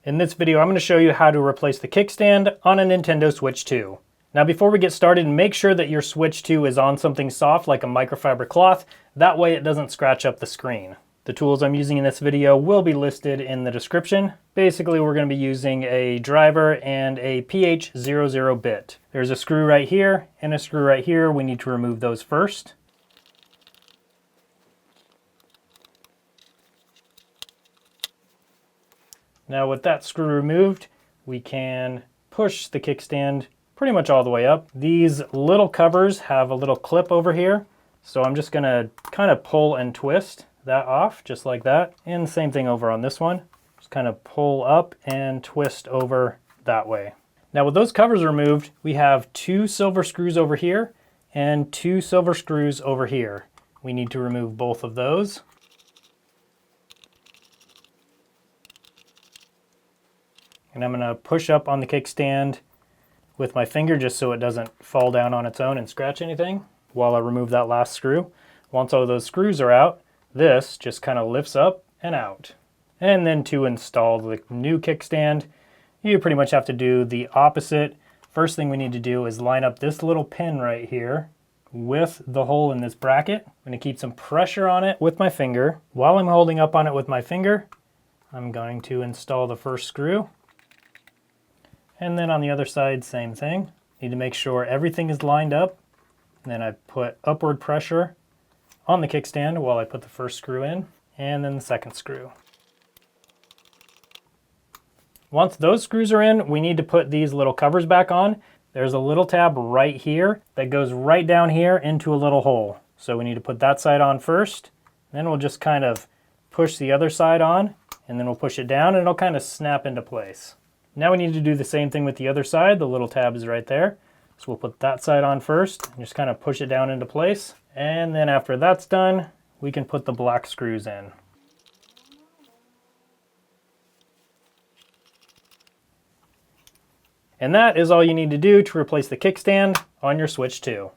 In this video, I'm going to show you how to replace the kickstand on a Nintendo Switch 2. Now before we get started, make sure that your Switch 2 is on something soft like a microfiber cloth. That way it doesn't scratch up the screen. The tools I'm using in this video will be listed in the description. Basically, we're going to be using a driver and a PH00 bit. There's a screw right here and a screw right here. We need to remove those first. Now with that screw removed, we can push the kickstand pretty much all the way up. These little covers have a little clip over here, so I'm just gonna kind of pull and twist that off, just like that. And the same thing over on this one. Just kind of pull up and twist over that way. Now with those covers removed, we have 2 silver screws over here and 2 silver screws over here. We need to remove both of those. And I'm going to push up on the kickstand with my finger just so it doesn't fall down on its own and scratch anything while I remove that last screw. Once all those screws are out, this just kind of lifts up and out. And then to install the new kickstand, you pretty much have to do the opposite. First thing we need to do is line up this little pin right here with the hole in this bracket. I'm going to keep some pressure on it with my finger. While I'm holding up on it with my finger, I'm going to install the first screw. And then on the other side, same thing. Need to make sure everything is lined up. And then I put upward pressure on the kickstand while I put the first screw in, and then the second screw. Once those screws are in, we need to put these little covers back on. There's a little tab right here that goes right down here into a little hole. So we need to put that side on first. Then we'll just kind of push the other side on, and then we'll push it down and it'll kind of snap into place. Now we need to do the same thing with the other side. The little tab is right there. So we'll put that side on first and just kind of push it down into place. And then after that's done, we can put the black screws in. And that is all you need to do to replace the kickstand on your Switch 2.